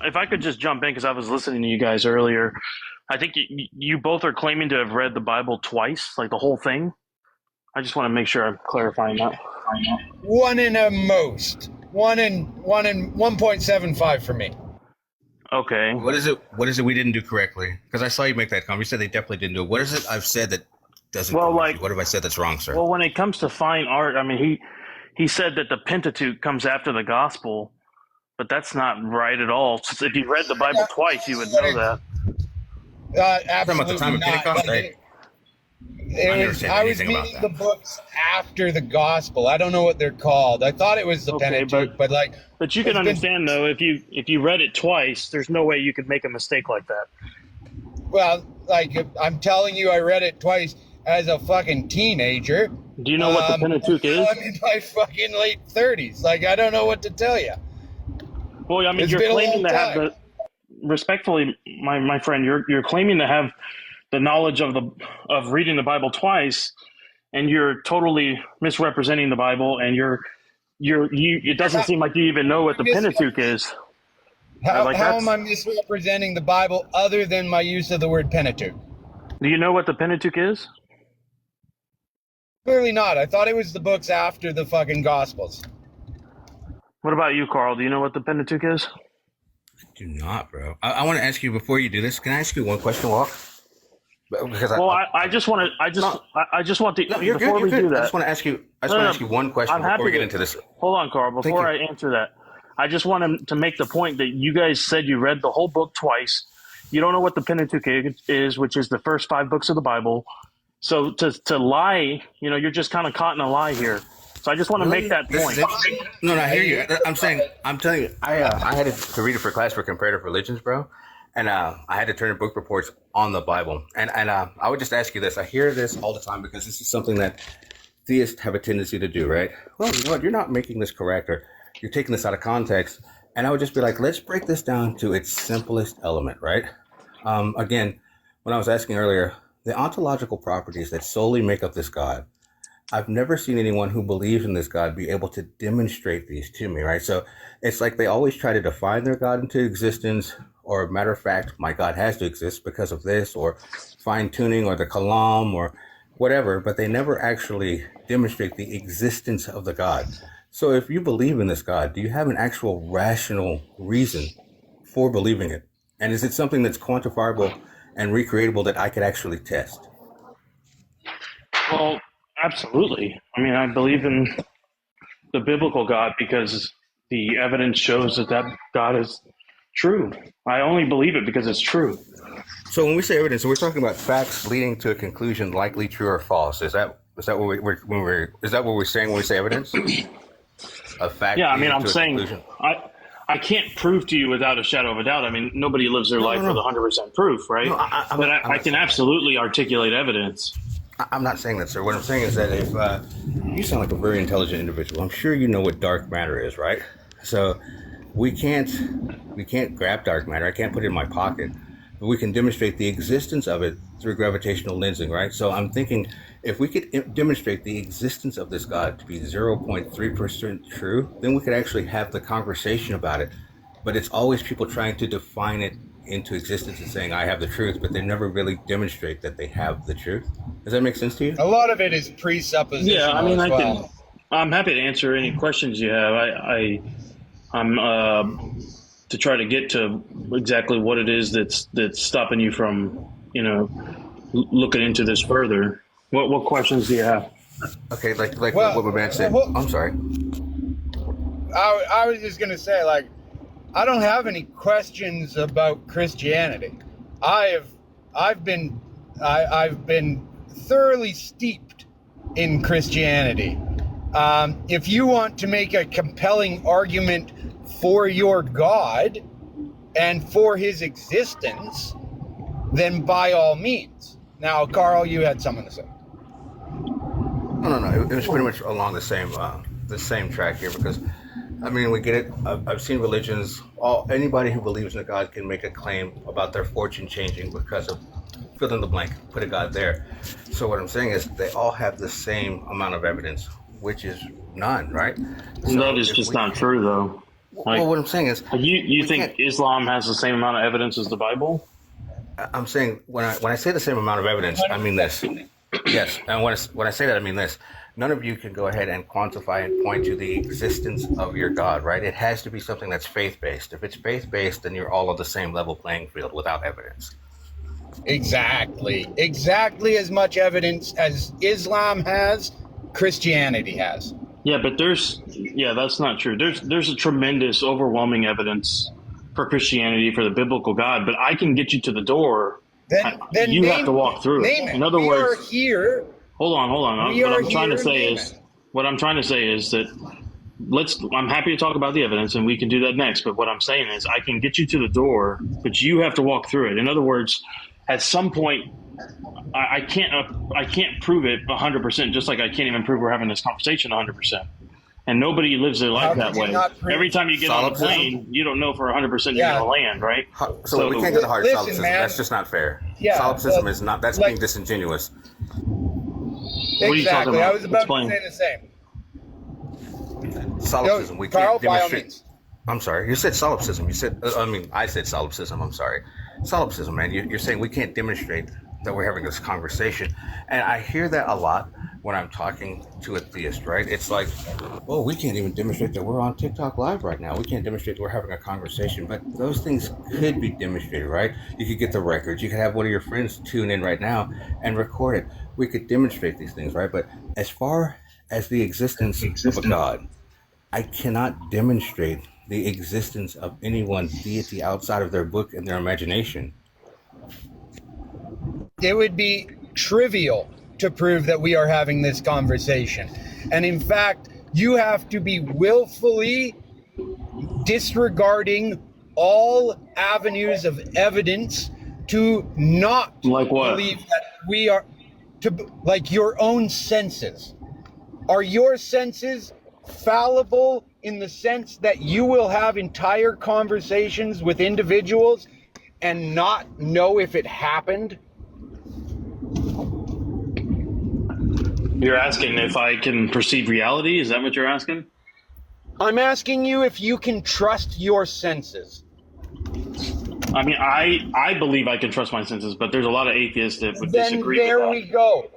if I could just jump in because I was listening to you guys earlier. I think you both are claiming to have read the Bible twice, like the whole thing. I just want to make sure I'm clarifying that. One in a most. One in 1.75 for me. Okay. What is it? What is it we didn't do correctly? Because I saw you make that comment. You said they definitely didn't do it. What is it I've said that doesn't? Well, what have I said that's wrong, sir? Well, when it comes to fine art, I mean, he said that the Pentateuch comes after the Gospel, but that's not right at all. If you read the Bible twice, you would know that. Absolutely about the time of not. Pentecost, right? I was reading the books after the Gospel. I don't know what they're called. I thought it was the Pentateuch, but you can understand though, if you read it twice, there's no way you could make a mistake like that. Well, like I'm telling you, I read it twice as a fucking teenager. Do you know what the Pentateuch is? I'm in my fucking late 30s. Like, I don't know what to tell you. Well, I mean, you're claiming to have the. Respectfully, my friend, you're claiming to have the knowledge of reading the Bible twice, and you're totally misrepresenting the Bible, and it doesn't seem like you even know what the Pentateuch is. How am I misrepresenting the Bible other than my use of the word Pentateuch? Do you know what the Pentateuch is? Clearly not. I thought it was the books after the fucking Gospels. What about you, Carl? Do you know what the Pentateuch is? I do not, bro. I want to ask you before you do this. Can I ask you one question, Walk? Because I just want to. I just want to. You're before good, we do that, I just want to ask you. I just want to ask you one question before we get into this. Hold on, Carl. Before I answer that, I just want to make the point that you guys said you read the whole book twice. You don't know what the Pentateuch is, which is the first 5 books of the Bible. So to lie, you're just kind of caught in a lie here. So I just want to make that point. No, I hear you. I'm telling you, I had to read it for class for comparative religions, bro. And I had to turn in book reports on the Bible. And I would just ask you this. I hear this all the time because this is something that theists have a tendency to do, right? Well, you know what? You're not making this correct, or you're taking this out of context. And I would just be like, let's break this down to its simplest element, right? Again, when I was asking earlier, the ontological properties that solely make up this God, I've never seen anyone who believes in this God be able to demonstrate these to me, right? So it's like they always try to define their God into existence, or matter of fact, my God has to exist because of this, or fine tuning, or the kalam, or whatever, but they never actually demonstrate the existence of the God. So if you believe in this God, do you have an actual rational reason for believing it? And is it something that's quantifiable and recreatable that I could actually test? Well, absolutely. I mean, I believe in the biblical God because the evidence shows that God is true. I only believe it because it's true. So when we say evidence, we're talking about facts leading to a conclusion, likely true or false. Is that what we're saying when we say evidence? A fact. Yeah, I mean, I'm saying I can't prove to you without a shadow of a doubt. I mean, nobody lives their life with 100% proof, right? No, but I can absolutely articulate evidence. I'm not saying that, sir. What I'm saying is that if you sound like a very intelligent individual, I'm sure you know what dark matter is, right? So we can't grab dark matter. I can't put it in my pocket, but we can demonstrate the existence of it through gravitational lensing, right? So I'm thinking if we could demonstrate the existence of this God to be 0.3% true, then we could actually have the conversation about it. But it's always people trying to define it into existence and saying, I have the truth, but they never really demonstrate that they have the truth. Does that make sense to you? A lot of it is presupposition. Yeah, I mean, I'm happy to answer any questions you have. I'm to try to get to exactly what it is that's stopping you from, looking into this further. What questions do you have? Okay, like what my man said. I'm sorry. I was just gonna say, I don't have any questions about Christianity. I've been thoroughly steeped in Christianity. If you want to make a compelling argument for your God and for his existence, then by all means. Now, Carl, you had something to say. No. It was pretty much along the same track here because, I mean, we get it. I've seen religions. Anybody who believes in a God can make a claim about their fortune changing because of fill in the blank. Put a God there. So what I'm saying is they all have the same amount of evidence, which is none, right? So that is just not true, though. Well, what I'm saying is, you think Islam has the same amount of evidence as the Bible? I'm saying when I say the same amount of evidence, I mean this. Yes, and when I say that, I mean this. None of you can go ahead and quantify and point to the existence of your God, right? It has to be something that's faith-based. If it's faith-based, then you're all on the same level playing field without evidence. Exactly as much evidence as Islam has, Christianity has. Yeah, but that's not true. There's a tremendous, overwhelming evidence for Christianity, for the biblical God, but I can get you to the door. Then you have to walk through it. In other words, are here. Hold on. What I'm trying to say is that I'm happy to talk about the evidence, and we can do that next. But what I'm saying is, I can get you to the door, but you have to walk through it. In other words, at some point, I can't prove it 100%. Just like I can't even prove we're having this conversation 100%. And nobody lives their life that way. Every time you get on a plane, you don't know for 100% you're going to land, right? So we can't go to hard solipsism. That's just not fair. Yeah, solipsism is not. That's being disingenuous. Exactly. I was about to say the same. Solipsism. We can't demonstrate. I'm sorry. You said solipsism. I said solipsism. I'm sorry. Solipsism, man. You're saying we can't demonstrate that we're having this conversation. And I hear that a lot when I'm talking to a theist, right? It's like, well, we can't even demonstrate that we're on TikTok Live right now. We can't demonstrate that we're having a conversation. But those things could be demonstrated, right? You could get the records. You could have one of your friends tune in right now and record it. We could demonstrate these things, right? But as far as the existence of a God, I cannot demonstrate the existence of any one deity outside of their book and their imagination. It would be trivial to prove that we are having this conversation. And in fact, you have to be willfully disregarding all avenues of evidence to not believe that we are, like your own senses. Are your senses fallible in the sense that you will have entire conversations with individuals and not know if it happened? You're asking if I can perceive reality? Is that what you're asking? I'm asking you if you can trust your senses. I mean, I believe I can trust my senses, but there's a lot of atheists that would disagree with that. There we go.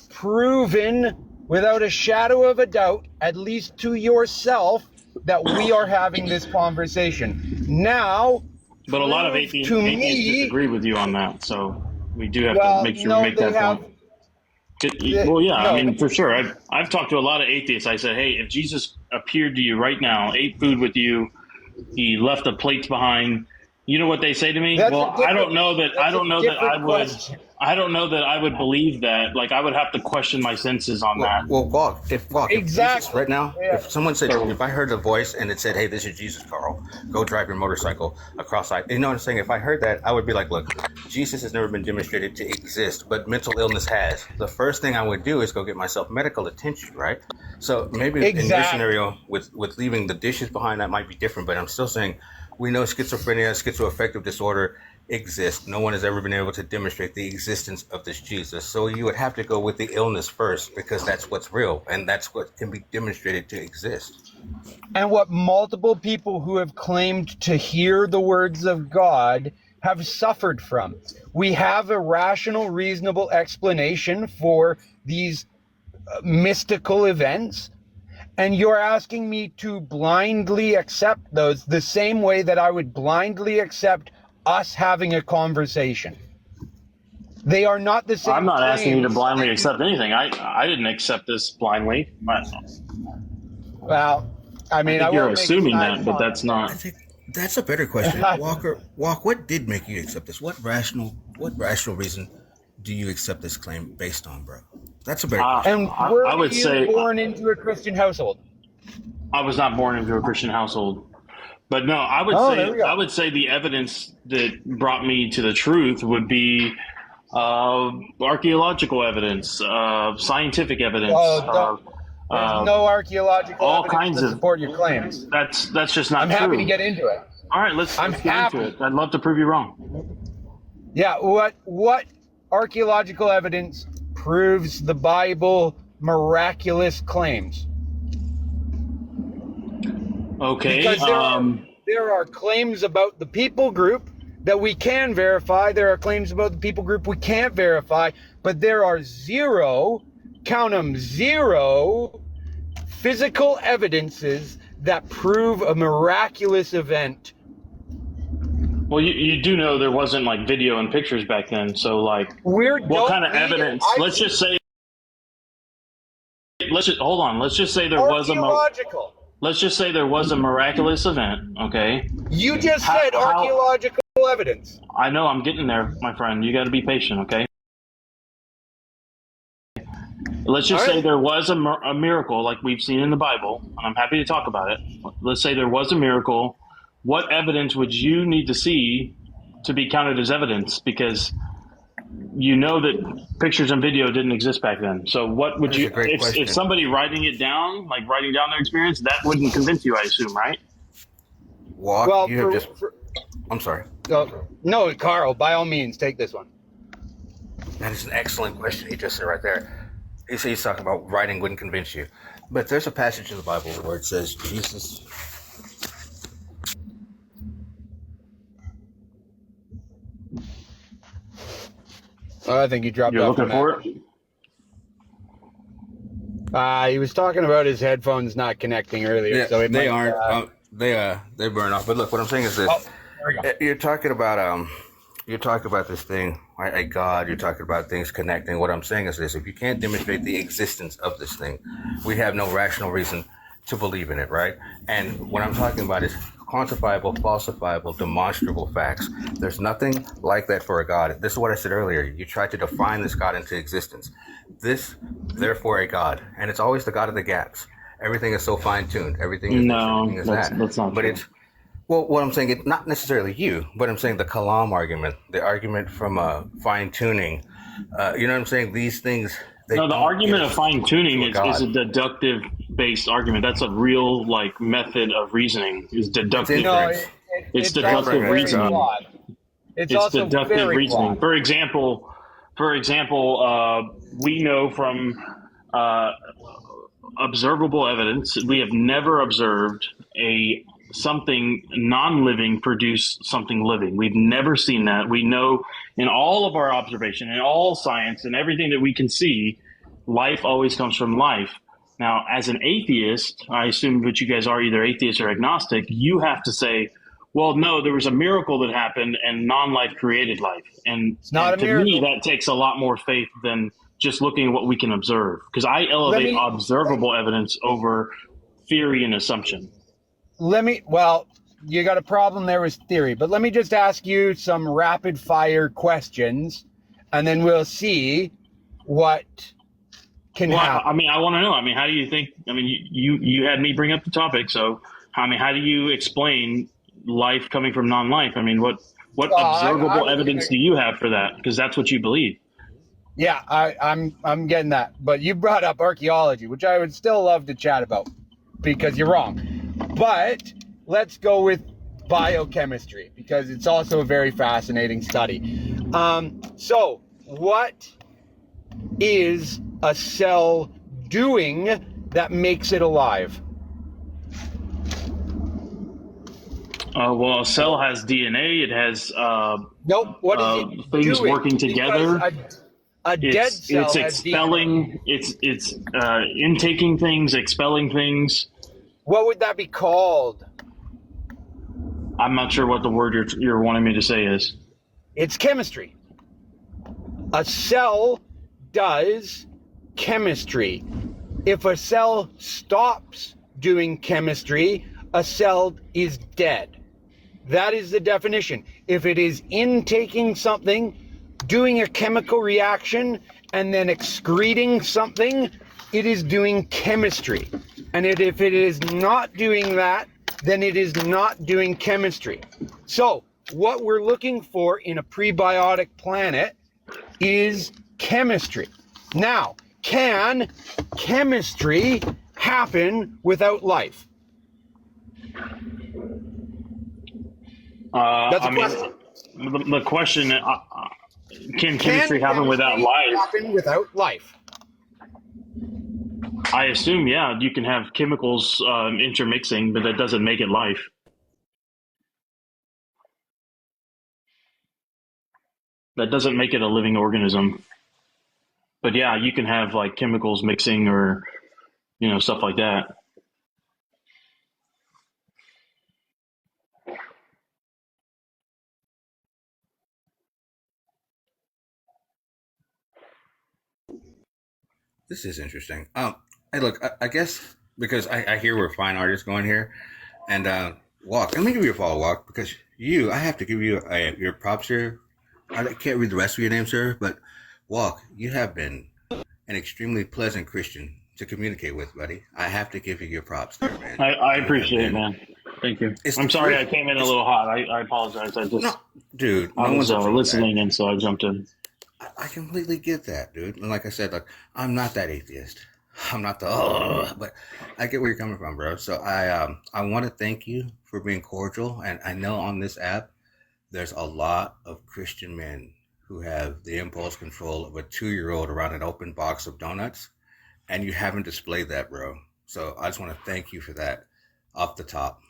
Proven without a shadow of a doubt, at least to yourself, that we are having this conversation. Now, but a lot of atheists disagree with you on that, so we do have to make sure we make that point. I mean, for sure. I've talked to a lot of atheists. I said, hey, if Jesus appeared to you right now, ate food with you, he left the plates behind, you know what they say to me? I don't know that I would believe that. Like, I would have to question my senses on that. Well, if Jesus, right now, if someone said, if I heard a voice and it said, hey, this is Jesus, Carl, go drive your motorcycle across, you know what I'm saying? If I heard that, I would be like, look, Jesus has never been demonstrated to exist, but mental illness has. The first thing I would do is go get myself medical attention, right? So maybe in this scenario, with leaving the dishes behind, that might be different, but I'm still saying, we know schizophrenia, schizoaffective disorder exists. No one has ever been able to demonstrate the existence of this Jesus. So you would have to go with the illness first, because that's what's real and that's what can be demonstrated to exist. And what multiple people who have claimed to hear the words of God have suffered from. We have a rational, reasonable explanation for these mystical events. And you're asking me to blindly accept those the same way that I would blindly accept us having a conversation. They are not the same. I'm not asking you to blindly accept anything. I didn't accept this blindly. Well, I mean, you're assuming that, but that's not. I think that's a better question. Walker, what did make you accept this? What rational reason do you accept this claim based on, bro? That's a better question. And were you born into a Christian household? I was not born into a Christian household. But no, I would say the evidence that brought me to the truth would be archaeological evidence, scientific evidence. There's no archaeological all evidence kinds to of support your claims. That's just not I'm true. happy to get into it. All right, let's get into it. I'd love to prove you wrong. Yeah, what archaeological evidence proves the Bible miraculous claims? Okay. Because there are claims about the people group that we can verify. There are claims about the people group we can't verify. But there are zero, count them, zero physical evidences that prove a miraculous event. Well, you do know there wasn't like video and pictures back then. So like, what kind of evidence? Let's just say there was let's just say there was a miraculous event. Okay. You just said archaeological evidence. I know, I'm getting there, my friend. You got to be patient, okay? Let's just say there was a miracle like we've seen in the Bible, and I'm happy to talk about it. Let's say there was a miracle. What evidence would you need to see to be counted as evidence? Because you know that pictures and video didn't exist back then. So what would you, if somebody writing it down, like writing down their experience, that wouldn't convince you, I assume, right? Well, I'm sorry. No, Carl, by all means, take this one. That is an excellent question he just said right there. He's talking about writing wouldn't convince you. But there's a passage in the Bible where it says Jesus... I think he dropped You're off. You're looking for it? He was talking about his headphones not connecting earlier. Yeah, so they aren't. They burn off. But look, what I'm saying is this: you're talking about this thing, right? A God. You're talking about things connecting. What I'm saying is this: if you can't demonstrate the existence of this thing, we have no rational reason to believe in it, right? And what I'm talking about is quantifiable, falsifiable, demonstrable facts. There's nothing like that for a God. This is what I said earlier. You try to define this God into existence. This, therefore, a God. And it's always the God of the gaps. Everything is so fine-tuned. Everything is that. That's not true. It's, well, what I'm saying, it's not necessarily you, but I'm saying the Kalam argument, the argument from fine-tuning. You know what I'm saying? These things... No, the argument of fine-tuning is a deductive-based argument. That's a real method of reasoning. Is deductive. It's deductive reasoning. It's also deductive very reasoning. Flawed. For example, we know from observable evidence, we have never observed something non-living produce something living. We've never seen that. We know in all of our observation, in all science, and everything that we can see, life always comes from life. Now, as an atheist, I assume that you guys are either atheist or agnostic, you have to say, well, no, there was a miracle that happened and non-life created life. And to me, that takes a lot more faith than just looking at what we can observe. Because I elevate observable evidence over theory and assumption. Well, you got a problem there with theory, but let me just ask you some rapid fire questions and then we'll see what can happen. I mean, I want to know. I mean, how do you think, you had me bring up the topic. So, how do you explain life coming from non-life? I mean, what observable evidence do you have for that? Because that's what you believe. Yeah, I'm getting that. But you brought up archaeology, which I would still love to chat about because you're wrong. But let's go with biochemistry because it's also a very fascinating study. So what is a cell doing that makes it alive? Well, a cell has DNA. It has nope. What is it things doing? working together. A dead cell it's has expelling. DNA. It's intaking things, expelling things. What would that be called? I'm not sure what the word you're wanting me to say is. It's chemistry. A cell does chemistry. If a cell stops doing chemistry, a cell is dead. That is the definition. If it is intaking something, doing a chemical reaction, and then excreting something, it is doing chemistry. And if it is not doing that, then it is not doing chemistry. So what we're looking for in a prebiotic planet is chemistry. Now, can chemistry happen without life? That's a question. The question, can chemistry happen without life? Happen without life? I assume, yeah, you can have chemicals intermixing, but that doesn't make it life. That doesn't make it a living organism. But yeah, you can have like chemicals mixing or, stuff like that. This is interesting. Hey, look, I guess because I hear we're fine artists going here, and Walk. Let me give you a follow, Walk, because I have to give you your props here. I can't read the rest of your name, sir, but Walk, you have been an extremely pleasant Christian to communicate with, buddy. I have to give you your props there, man. I appreciate it, man. Thank you. I'm sorry I came in a little hot. I apologize. I was listening, and so I jumped in. I completely get that, dude. And like I said, I'm not that atheist. I'm not but I get where you're coming from, bro. So I want to thank you for being cordial. And I know on this app, there's a lot of Christian men who have the impulse control of a 2-year-old around an open box of donuts. And you haven't displayed that, bro. So I just want to thank you for that off the top.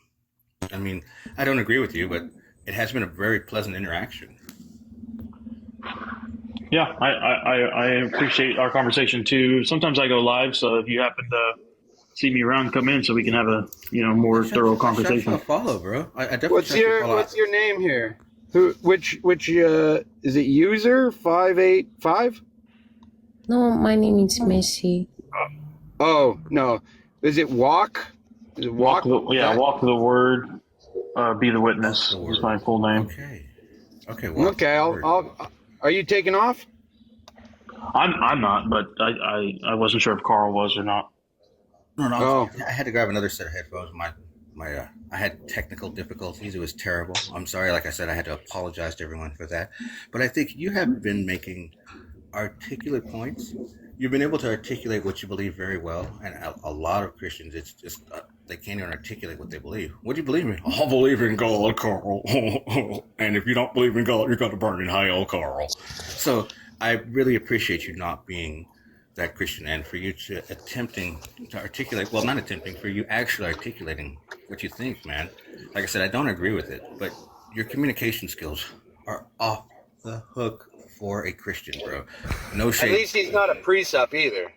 I mean, I don't agree with you, but it has been a very pleasant interaction. Yeah, I appreciate our conversation too. Sometimes I go live, so if you happen to see me around, come in so we can have a more thorough conversation. Follow, bro. I definitely. What's your name here? Which is it? User 585? No, my name is Messi. Oh no, is it Walk? Is it Walk? Walk the word. Be the witness is my full name. Okay. Okay. I'll. Are you taking off? I'm not, but I wasn't sure if Carl was or not. No. I had to grab another set of headphones. I had technical difficulties. It was terrible. I'm sorry. Like I said, I had to apologize to everyone for that. But I think you have been making articulate points. You've been able to articulate what you believe very well. And a lot of Christians, it's just they can't even articulate what they believe. What do you believe in? I believe in God, Carl. And if you don't believe in God, you're going to burn in hell, Carl. So I really appreciate you not being that Christian, and for you to attempting to articulate, well, not attempting, for you actually articulating what you think, man. Like I said, I don't agree with it, but your communication skills are off the hook for a Christian, bro. No shade. At least he's not a precept either,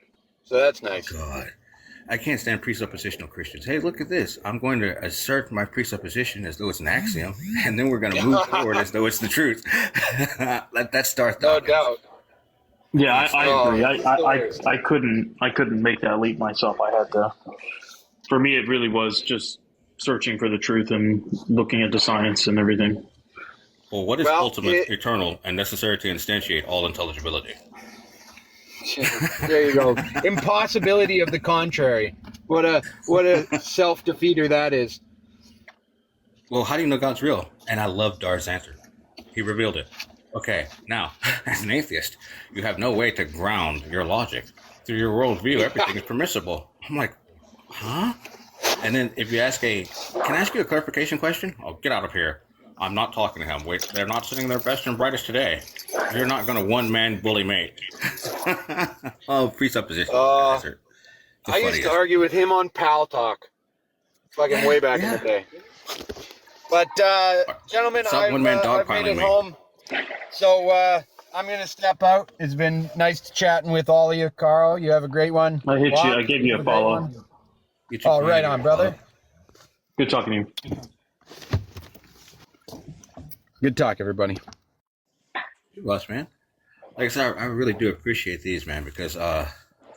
so that's nice. God, I can't stand presuppositional Christians. Hey, look at this. I'm going to assert my presupposition as though it's an axiom, and then we're going to move forward as though it's the truth. Let that start. No doubt. Yeah, I agree. I couldn't make that leap myself. I had to. For me, it really was just searching for the truth and looking at the science and everything. Well, what is ultimate, eternal, and necessary to instantiate all intelligibility? There you go. Impossibility of the contrary. What a self-defeater that is. Well, how do you know God's real? And I love Dar's answer. He revealed it. Okay, now, as an atheist, you have no way to ground your logic. Through your worldview, everything is permissible. I'm like, huh? And then if you ask can I ask you a clarification question? Oh, get out of here. I'm not talking to him. Wait, they're not sitting their best and brightest today. You're not going to one-man bully mate. Oh, presupposition. I used to argue with him on Pal Talk. Fucking way back in the day. But, gentlemen, I've made it home. So, I'm going to step out. It's been nice chatting with all of you, Carl. You have a great one. I hit you. I gave you a follow. Oh, right on, brother. Good talking to you. Good talk, everybody. Russ, man. Like I said, I really do appreciate these, man, because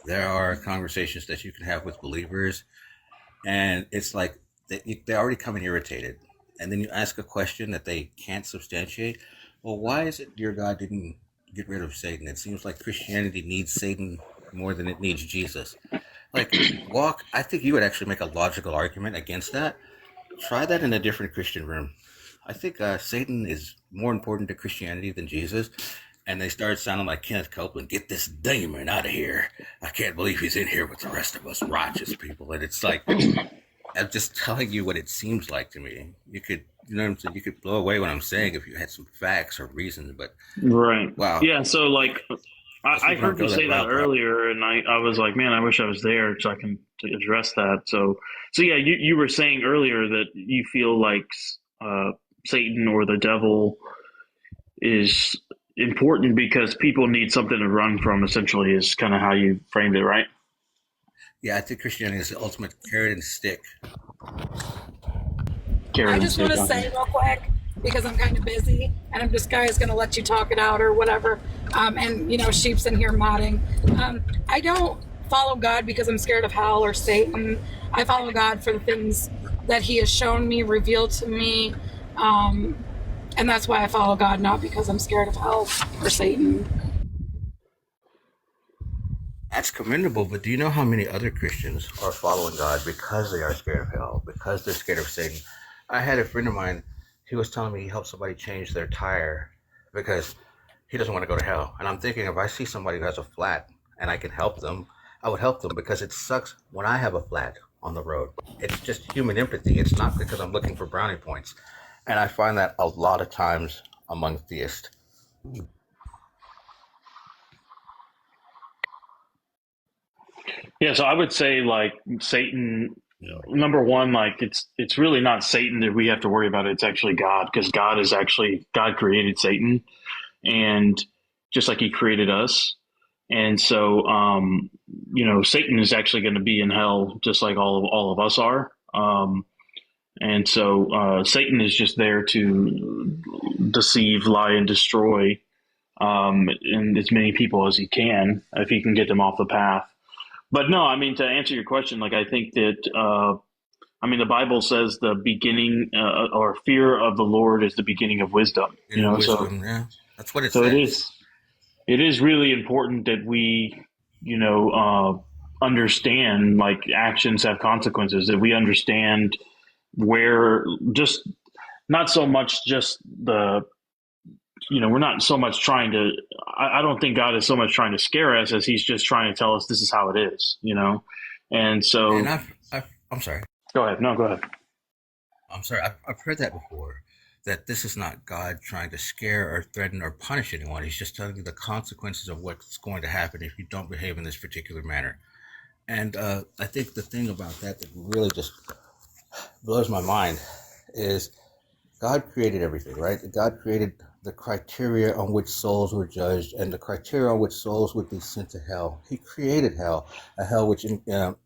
there are conversations that you can have with believers, and it's like they already come in irritated, and then you ask a question that they can't substantiate. Well, why is it your God didn't get rid of Satan? It seems like Christianity needs Satan more than it needs Jesus. Like, Walk, I think you would actually make a logical argument against that. Try that in a different Christian room. I think Satan is more important to Christianity than Jesus. And they started sounding like Kenneth Copeland. Get this demon out of here. I can't believe he's in here with the rest of us righteous people. And it's like, I'm just telling you what it seems like to me. You could, you know what I'm saying? You could blow away what I'm saying if you had some facts or reasons, but. Right. Wow. Yeah. So like, I heard you say that earlier, and I was like, man, I wish I was there so I can address that. So yeah, you were saying earlier that you feel like Satan or the devil is important because people need something to run from, essentially, is kind of how you framed it, right? Yeah, I think Christianity is the ultimate carrot and stick. I just want to say real quick, because I'm kind of busy, and I'm just guys going to let you talk it out or whatever. And Sheep's in here modding. I don't follow God because I'm scared of hell or Satan. I follow God for the things that He has shown me, revealed to me, and that's why I follow God, not because I'm scared of hell or Satan. That's commendable, but do you know how many other Christians are following God because they are scared of hell, because they're scared of Satan? I had a friend of mine, he was telling me he helped somebody change their tire because he doesn't want to go to hell. And I'm thinking, if I see somebody who has a flat and I can help them, I would help them, because it sucks when I have a flat on the road. It's just human empathy. It's not because I'm looking for brownie points. And I find that a lot of times among theists. Yeah, so I would say, like, Satan, number one, like, it's really not Satan that we have to worry about. It's actually God, because God created Satan, and just like He created us. And so, Satan is actually going to be in hell just like all of us are. And so Satan is just there to deceive, lie, and destroy and as many people as he can, if he can get them off the path. But no, I mean, to answer your question, like, I think that, the Bible says the beginning or fear of the Lord is the beginning of wisdom. Wisdom, yeah. That's what it says. So it is really important that we, understand, like, actions have consequences, that we understand where just not so much just the, we're not so much trying to, I don't think God is so much trying to scare us as He's just trying to tell us this is how it is, And so. And I'm sorry. Go ahead. No, go ahead. I'm sorry. I've heard that before, that this is not God trying to scare or threaten or punish anyone. He's just telling you the consequences of what's going to happen if you don't behave in this particular manner. And I think the thing about that really just blows my mind is God created everything, right? God created the criteria on which souls were judged and the criteria on which souls would be sent to hell. He created hell, a hell which,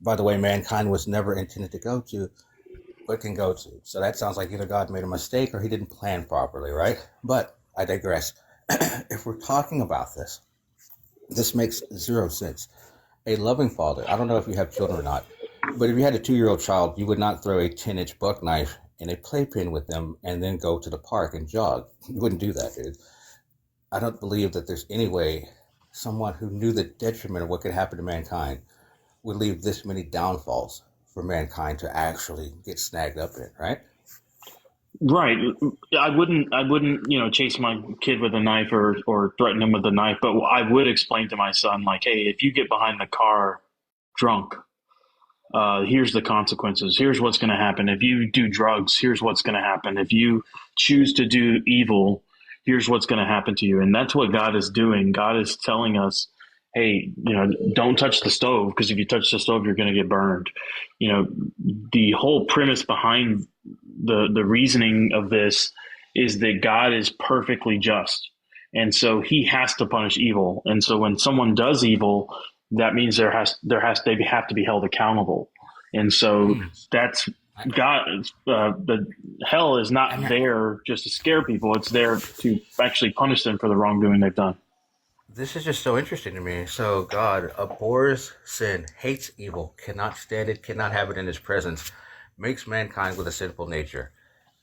by the way, mankind was never intended to go to, but can go to. So that sounds like either God made a mistake or He didn't plan properly, right? But I digress. If we're talking about this makes zero sense. A loving father, I don't know if you have children or not, but if you had a 2-year-old child, you would not throw a 10-inch buck knife in a playpen with them and then go to the park and jog. You wouldn't do that, dude. I don't believe that there's any way someone who knew the detriment of what could happen to mankind would leave this many downfalls for mankind to actually get snagged up in, right? Right. I wouldn't, chase my kid with a knife or threaten him with a knife, but I would explain to my son, like, hey, if you get behind the car drunk, here's the consequences. Here's what's going to happen. If you do drugs, here's what's going to happen. If you choose to do evil, here's what's going to happen to you. And that's what God is doing. God is telling us, hey, don't touch the stove, because if you touch the stove, you're going to get burned. The whole premise behind the reasoning of this is that God is perfectly just. And so He has to punish evil. And so when someone does evil, that means they have to be held accountable. And so that's God. The hell is not there just to scare people. It's there to actually punish them for the wrongdoing they've done. This is just so interesting to me. So God abhors sin, hates evil, cannot stand it, cannot have it in His presence, makes mankind with a sinful nature.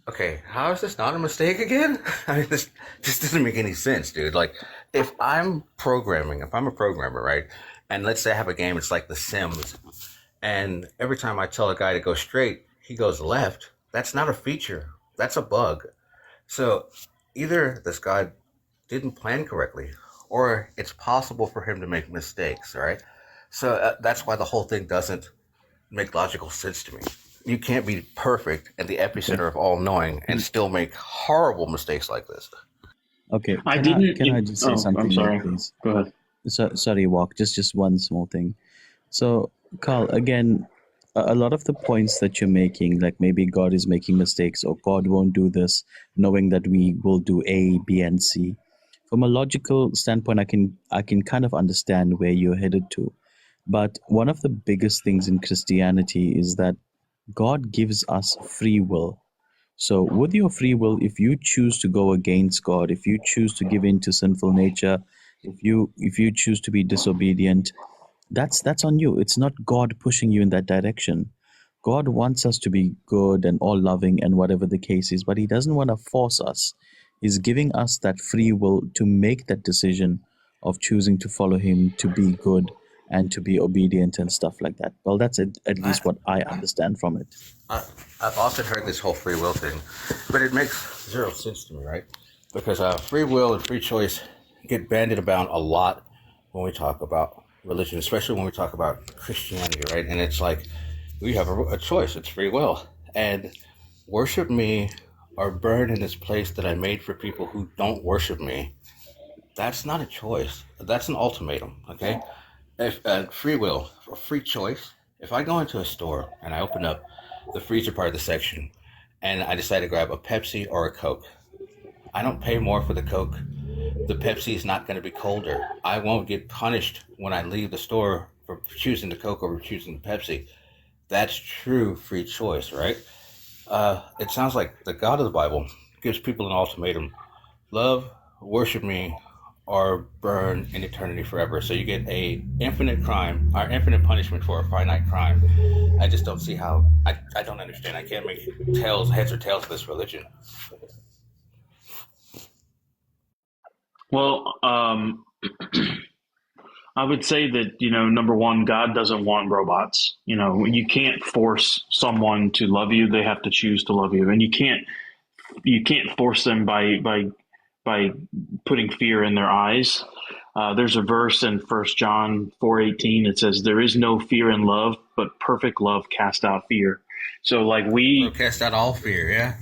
Okay, how is this not a mistake again? I mean, this doesn't make any sense, dude. Like, if I'm a programmer, right? And let's say I have a game, it's like The Sims, and every time I tell a guy to go straight, he goes left. That's not a feature. That's a bug. So either this guy didn't plan correctly, or it's possible for him to make mistakes, right? So that's why the whole thing doesn't make logical sense to me. You can't be perfect at the epicenter of all knowing and still make horrible mistakes like this. Okay. Can I just say something, I'm sorry. please? Go ahead. sorry, Walk. Just one small thing. So, Carl, again, a lot of the points that you're making, like maybe God is making mistakes or God won't do this, knowing that we will do A, B, and C. From a logical standpoint, I can kind of understand where you're headed to. But one of the biggest things in Christianity is that God gives us free will. So with your free will, if you choose to go against God, if you choose to give in to sinful nature, if you choose to be disobedient, that's on you. It's not God pushing you in that direction. God wants us to be good and all loving and whatever the case is, but he doesn't want to force us. He's giving us that free will to make that decision of choosing to follow him, to be good and to be obedient and stuff like that. Well, that's at least what I understand from it. I've often heard this whole free will thing, but it makes zero sense to me, right? Because free will and free choice get bandied about a lot when we talk about religion, especially when we talk about Christianity, right? And it's like, we have a choice, it's free will. And worship me or burn in this place that I made for people who don't worship me. That's not a choice. That's an ultimatum, okay? If free will or free choice, if I go into a store and I open up the freezer part of the section and I decide to grab a Pepsi or a Coke, I don't pay more for the Coke. The Pepsi is not going to be colder. I won't get punished when I leave the store for choosing the Coke over choosing the Pepsi. That's true free choice, right? It sounds like the God of the Bible gives people an ultimatum: love, worship me, or burn in eternity forever. So you get a infinite crime or infinite punishment for a finite crime. I just don't see how. I don't understand. I can't make heads or tails of this religion. Well, I would say that, number one, God doesn't want robots. You can't force someone to love you. They have to choose to love you. And you can't force them by putting fear in their eyes. There's a verse in 1 John 4:18. It says, "There is no fear in love, but perfect love casts out fear." So We'll cast out all fear, yeah.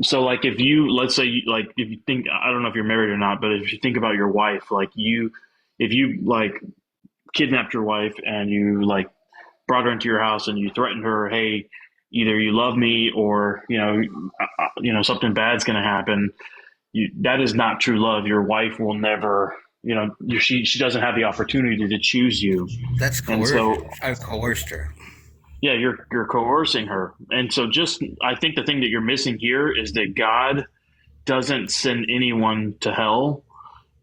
So like if you, let's say, if you think, I don't know if you're married or not, but if you think about your wife, if you kidnapped your wife and you brought her into your house and you threatened her, hey, either you love me or, something bad's going to happen. That is not true love. Your wife will never, she doesn't have the opportunity to choose you. That's coercion. So, I've coerced her. Yeah, you're coercing her. And so I think the thing that you're missing here is that God doesn't send anyone to hell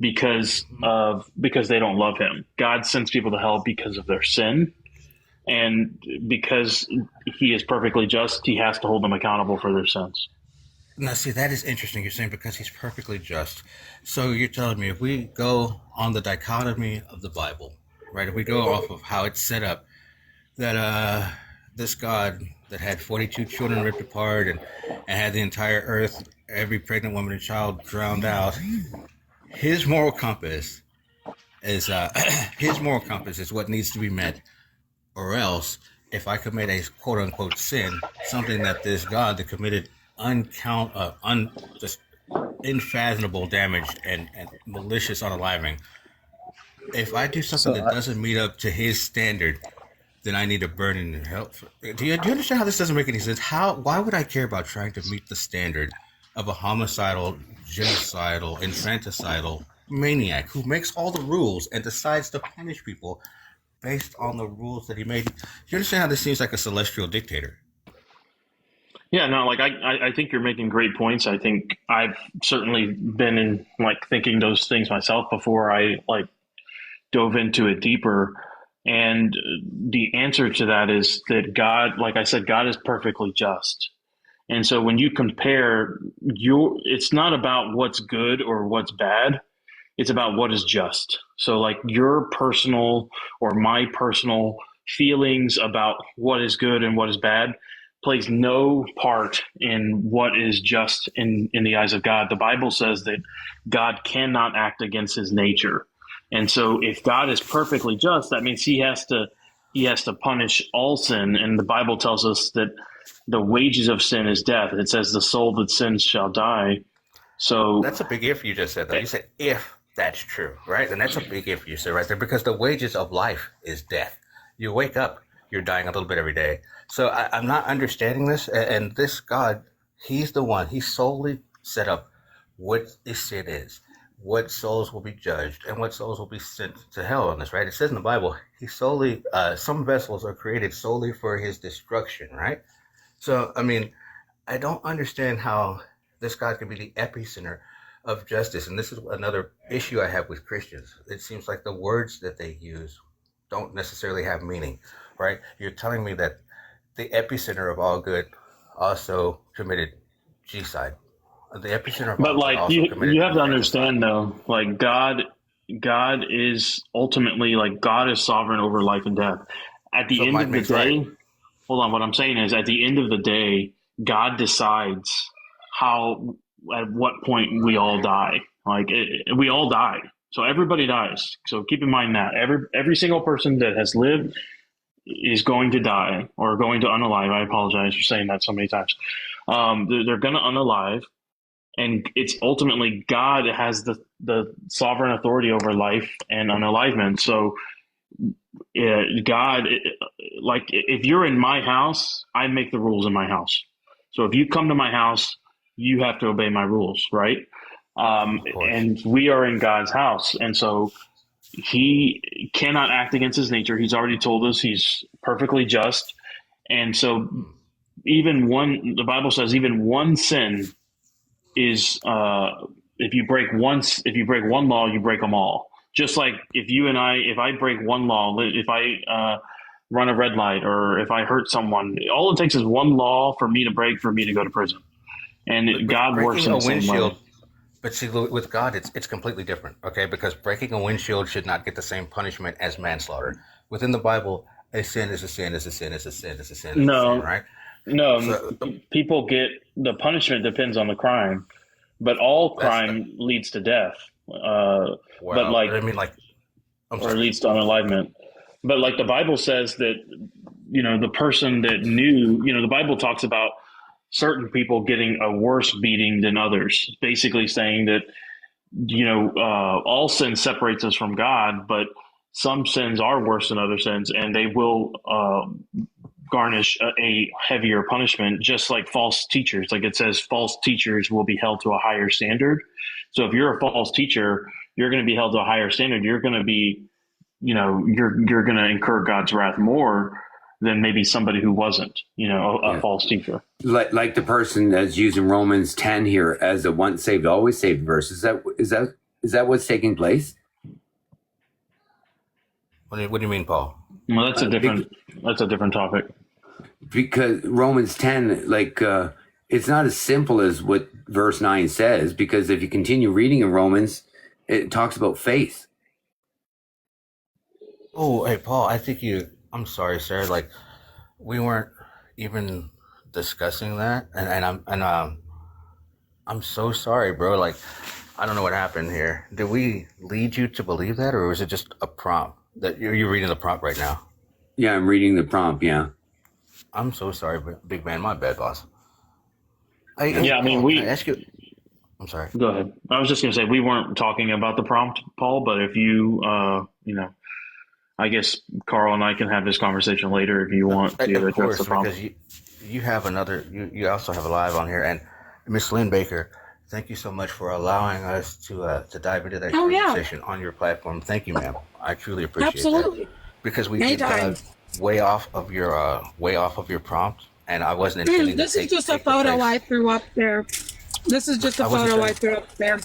because they don't love him. God sends people to hell because of their sin. And because he is perfectly just, he has to hold them accountable for their sins. Now, see, that is interesting. You're saying because he's perfectly just. So you're telling me if we go on the dichotomy of the Bible, right? If we go off of how it's set up, that this God that had 42 children ripped apart and had the entire earth, every pregnant woman and child drowned out, his moral compass is what needs to be met. Or else, if I commit a quote unquote sin, something that this God that committed just unfathomable damage and malicious unaliving, if I do something that doesn't meet up to his standard, then I need to burn in hell. Do you understand how this doesn't make any sense? Why would I care about trying to meet the standard of a homicidal, genocidal, infanticidal maniac who makes all the rules and decides to punish people based on the rules that he made? Do you understand how this seems like a celestial dictator? Yeah, no, I think you're making great points. I think I've certainly been in thinking those things myself before I dove into it deeper. And the answer to that is that God, like I said, God is perfectly just. And so when you compare it's not about what's good or what's bad. It's about what is just. So your personal or my personal feelings about what is good and what is bad plays no part in what is just in the eyes of God. The Bible says that God cannot act against his nature. And so if God is perfectly just, that means he has to punish all sin. And the Bible tells us that the wages of sin is death. It says the soul that sins shall die. So that's a big if you just said that. You said if That's true, right? And that's a big if you say right there, because the wages of life is death. You wake up, you're dying a little bit every day. So I'm not understanding this. And this God, he's the one, he solely set up what this sin is, what souls will be judged, and what souls will be sent to hell on this, right? It says in the Bible, he solely, some vessels are created solely for his destruction, right? So, I mean, I don't understand how this God can be the epicenter of justice. And this is another issue I have with Christians. It seems like the words that they use don't necessarily have meaning, right? You're telling me that the epicenter of all good also committed G-side. The epicenter of But all good like also committed you have to genocide. understand though, like God is ultimately, like, God is sovereign over life and death. At the So end might of the makes day, right. hold on, what I'm saying is, at the end of the day, God decides how, at what point we all die. Like, we all die. So everybody dies. So keep in mind that every single person that has lived is going to die or going to unalive. I apologize for saying that so many times. They're going to unalive, and it's ultimately God that has the sovereign authority over life and unalivement. So God, like, if you're in my house, I make the rules in my house. So if you come to my house, you have to obey my rules, right? Of course. And we are in God's house, and so he cannot act against his nature. He's already told us he's perfectly just, and so the Bible says even one sin is, if you break one law, you break them all. Just like if I break one law, if I run a red light, or if I hurt someone, all it takes is one law for me to break, for me to go to prison. And God works in the same way. But see, with God, it's completely different, okay? Because breaking a windshield should not get the same punishment as manslaughter. Within the Bible, a sin is a sin is a sin is a sin is a sin is a sin, right? No, So people get, the punishment depends on the crime, but all crime leads to death. But like, I mean, like, I'm or sorry. leads to unalivement. But like the Bible says that, the person that knew, the Bible talks about certain people getting a worse beating than others, basically saying that, all sin separates us from God, but some sins are worse than other sins, and they will garnish a heavier punishment, just like false teachers. Like it says, false teachers will be held to a higher standard. So if you're a false teacher, you're going to be held to a higher standard. You're going to be, you're going to incur God's wrath more than maybe somebody who wasn't, a false teacher. Like the person that's using Romans 10 here as a once saved, always saved verse. Is that what's taking place? What do you mean, Paul? Well, that's a different topic. Because Romans 10, it's not as simple as what verse 9 says, because if you continue reading in Romans, it talks about faith. Oh, hey, Paul, I'm sorry, sir. Like, we weren't even discussing that, and I'm so sorry, bro. Like, I don't know what happened here. Did we lead you to believe that, or was it just a prompt that you're reading the prompt right now? Yeah, I'm reading the prompt. Yeah. I'm so sorry, big man. My bad, boss. I mean, can I ask you? I'm sorry. Go ahead. I was just going to say, we weren't talking about the prompt, Paul, but if you, I guess Carl and I can have this conversation later if you want to Of address course, the prompt. because you have you also have a live on here, and Miss Lynn Baker, thank you so much for allowing us to dive into that conversation on your platform. Thank you, ma'am. I truly appreciate Absolutely. that, because we did dive way off of your prompt, and I wasn't intending This to is just a photo I threw up there. This is just a photo I threw up there.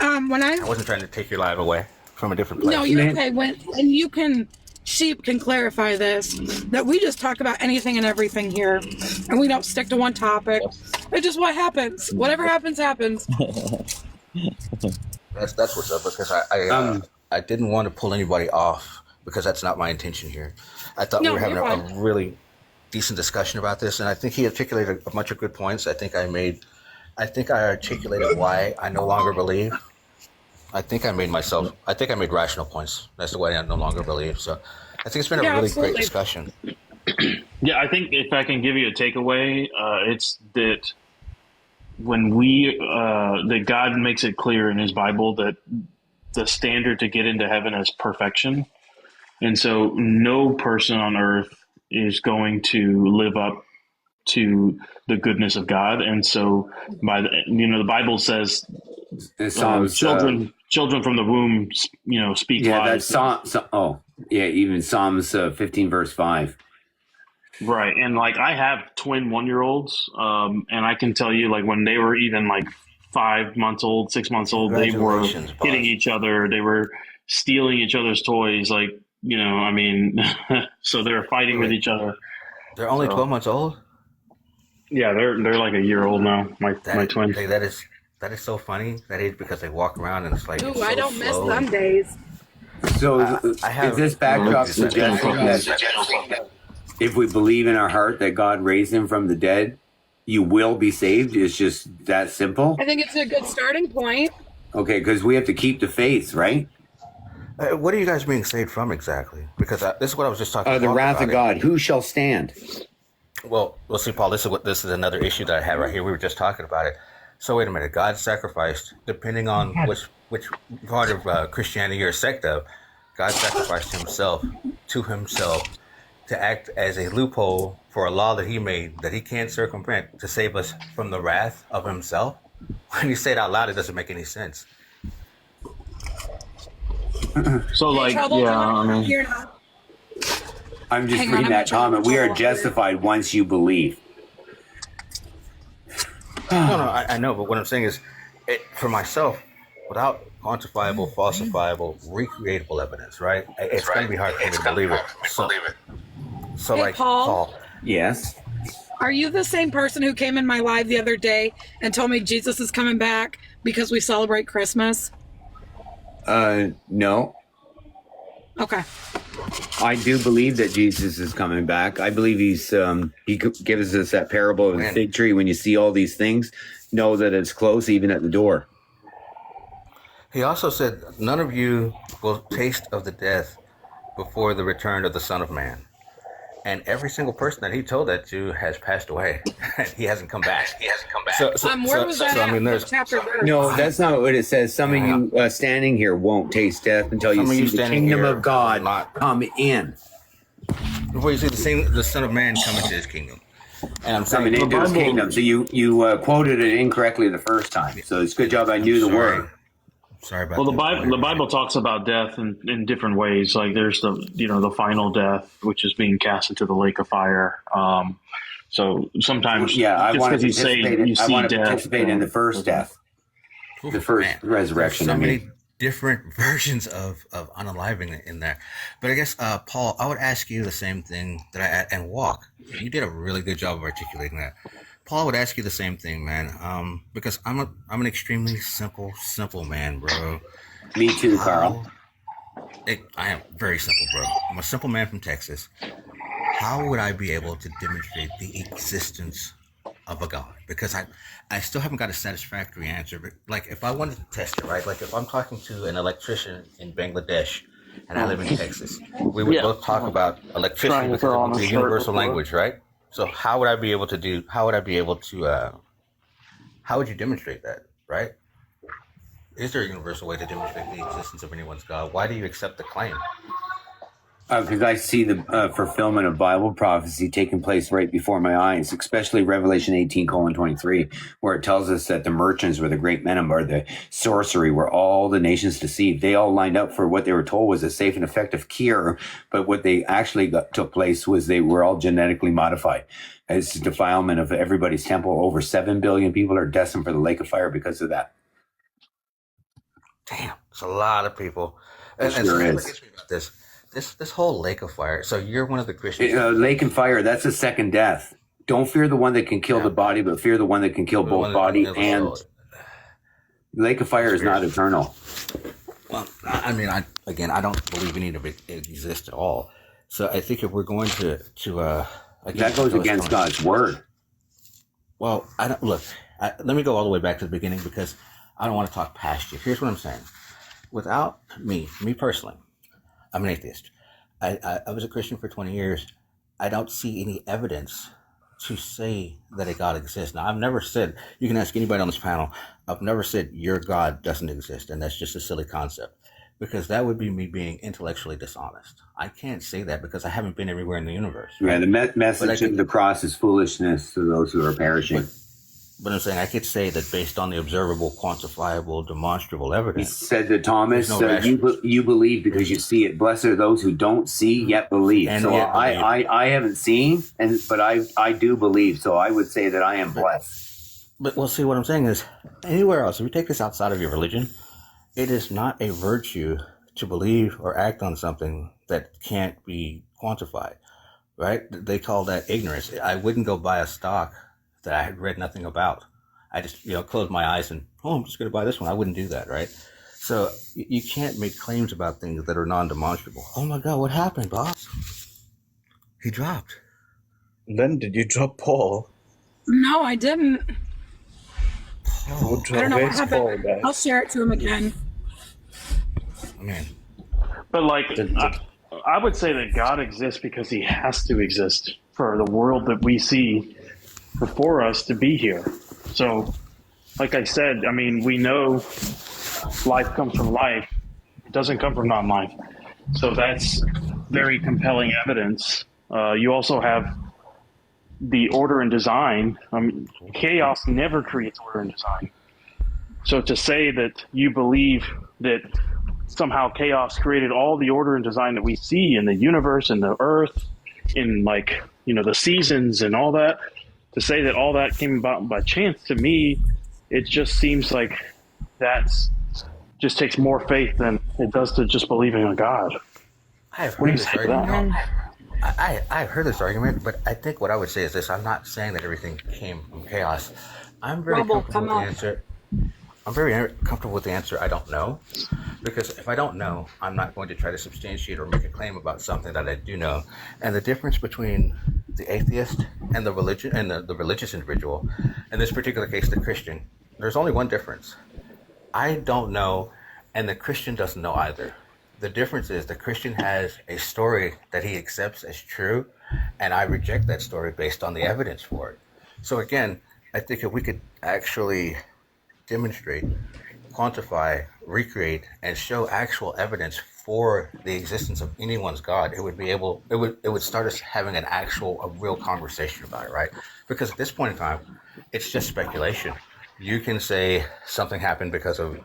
I wasn't trying to take your live away from a different place. No, you're okay. And Sheep can clarify this, that we just talk about anything and everything here, and we don't stick to one topic. It's just what happens. Whatever happens, happens. That's what's up, because I didn't want to pull anybody off, because that's not my intention here. I thought we were having a really decent discussion about this, and I think he articulated a bunch of good points. I think I articulated why I no longer believe. I think I made rational points. That's the way I no longer believe. So I think it's been a really great discussion. Yeah, I think if I can give you a takeaway, it's that when that God makes it clear in his Bible that the standard to get into heaven is perfection. And so no person on earth is going to live up to the goodness of God. And so the Bible says children from the womb, speak lies. That's even Psalms 15 verse 5. Right. And like I have twin 1-year-olds, and I can tell you, like, when they were even like 5 months old, 6 months old, they were hitting each other. They were stealing each other's toys. Like, so they're fighting with each other. They're only 12 months old? Yeah, they're like a year old now. My twins. That is so funny, that age, because they walk around and it's like, ooh, I don't miss them days. So is this backdrop suggesting that if we believe in our heart that God raised him from the dead, you will be saved? It's just that simple? I think it's a good starting point. Okay, because we have to keep the faith, right? What are you guys being saved from exactly? Because this is what I was just talking about. The wrath of God. Who shall stand? Well, see, Paul, this is another issue that I have right here. We were just talking about it. So wait a minute. God sacrificed, depending on which part of Christianity or sect of, God sacrificed himself to act as a loophole for a law that he made that he can't circumvent to save us from the wrath of himself. When you say it out loud, it doesn't make any sense. So, like, yeah, I'm just reading that comment. We are justified once you believe. No, I know, but what I'm saying is, for myself, without quantifiable, falsifiable, recreatable evidence, right? It's going to be hard for me to believe it. So Hey, like, Paul. Yes. Are you the same person who came in my live the other day and told me Jesus is coming back because we celebrate Christmas? No. Okay. I do believe that Jesus is coming back. I believe he gives us that parable of the fig tree. When you see all these things, know that it's close, even at the door. He also said, none of you will taste of the death before the return of the Son of Man. And every single person that he told that to has passed away. He hasn't come back. Where was that at? Chapter verse? No, that's not what it says. Some of you standing here won't taste death until you see the kingdom of God come in. Before you see the Son of Man come into his kingdom. And I'm saying coming into his kingdom. So you quoted it incorrectly the first time. So it's a good job I knew the word. Sorry about that. Well, the Bible talks about death in different ways. Like there's the final death, which is being cast into the lake of fire. So sometimes, I want to participate in the first death, the first resurrection. So many different versions of unaliving in there. But I guess, Paul, I would ask you the same thing and Walk. You did a really good job of articulating that. Paul, I would ask you the same thing, man. Because I'm an extremely simple man, bro. Me too, Carl. I am very simple, bro. I'm a simple man from Texas. How would I be able to demonstrate the existence of a God? Because I still haven't got a satisfactory answer. But like, if I wanted to test it, right? Like, if I'm talking to an electrician in Bangladesh and I live in Texas, we would both talk about electricity because it would be a universal language, right? So how would you demonstrate that, right? Is there a universal way to demonstrate the existence of anyone's God? Why do you accept the claim? Because I see the fulfillment of Bible prophecy taking place right before my eyes, especially Revelation 18:23, where it tells us that the merchants were the great men, or the sorcery were all the nations deceived. They all lined up for what they were told was a safe and effective cure, but what they actually took place was they were all genetically modified. It's defilement of everybody's temple. Over 7 billion people are destined for the lake of fire because of that. Damn, it's a lot of people. It sure is. This whole lake of fire. So you're one of the Christians. Lake and fire, that's a second death. Don't fear the one that can kill the body, but fear the one that can kill both body and lake of fire is not eternal. Well, I mean, I don't believe any of it exists at all. So I think if we're going to that goes against God's word. Well, let me go all the way back to the beginning because I don't want to talk past you. Here's what I'm saying. Without me personally, I'm an atheist. I was a Christian for 20 years. I don't see any evidence to say that a God exists. Now, I've never said, you can ask anybody on this panel, I've never said your God doesn't exist, and that's just a silly concept, because that would be me being intellectually dishonest. I can't say that because I haven't been everywhere in the universe. Right? Yeah, the message of the cross is foolishness to those who are perishing. But I'm saying I could say that based on the observable, quantifiable, demonstrable He evidence. said to Thomas, There's no you believe because you see it. Blessed are those who don't see yet believe. And so yet believe. I haven't seen, but I do believe. So I would say that I am blessed. But well, see, what I'm saying is, anywhere else, if you take this outside of your religion, it is not a virtue to believe or act on something that can't be quantified, right? They call that ignorance. I wouldn't go buy a stock that I had read nothing about. I just, close my eyes and, I'm just going to buy this one. I wouldn't do that, right? So you can't make claims about things that are non-demonstrable. Oh my God, what happened, boss? He dropped. Len, did you drop Paul? No, I didn't. Oh, I don't know what where's happened. Paul, guys? I'll share it to him again. Man. But like, I would say that God exists because he has to exist for the world that we see before us to be here. So, like I said, I mean, we know life comes from life. It doesn't come from non-life. So that's very compelling evidence. You also have the order and design. Chaos never creates order and design. So to say that you believe that somehow chaos created all the order and design that we see in the universe and the earth, in the seasons and all that, to say that all that came about by chance, to me, it just seems like that's just takes more faith than it does to just believing in God. I've heard this argument, but I think what I would say is this. I'm not saying that everything came from chaos. I'm very comfortable with the answer. I'm very comfortable with the answer, I don't know. Because if I don't know, I'm not going to try to substantiate or make a claim about something that I do know. And the difference between the atheist and the religion and the religious individual, in this particular case, the Christian, there's only one difference. I don't know, and the Christian doesn't know either. The difference is the Christian has a story that he accepts as true, and I reject that story based on the evidence for it. So again, I think if we could actually demonstrate, quantify, recreate, and show actual evidence for the existence of anyone's God, it would start us having a real conversation about it, right? Because at this point in time, it's just speculation. You can say something happened because of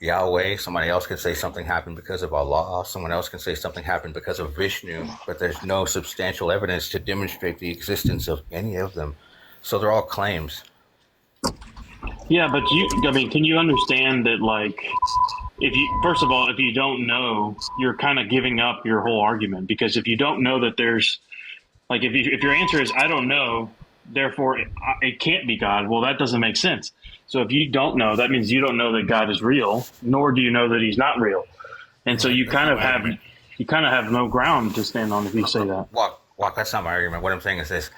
Yahweh, somebody else can say something happened because of Allah, someone else can say something happened because of Vishnu, but there's no substantial evidence to demonstrate the existence of any of them. So they're all claims. Yeah, but can you understand that, like, first of all, if you don't know, you're kind of giving up your whole argument, because if you don't know that there's, like, if your answer is, I don't know, therefore it can't be God, well, that doesn't make sense. So if you don't know, that means you don't know that God is real, nor do you know that he's not real. And so you kind of have no ground to stand on if you say that. Walk, that's not my argument. What I'm saying is this: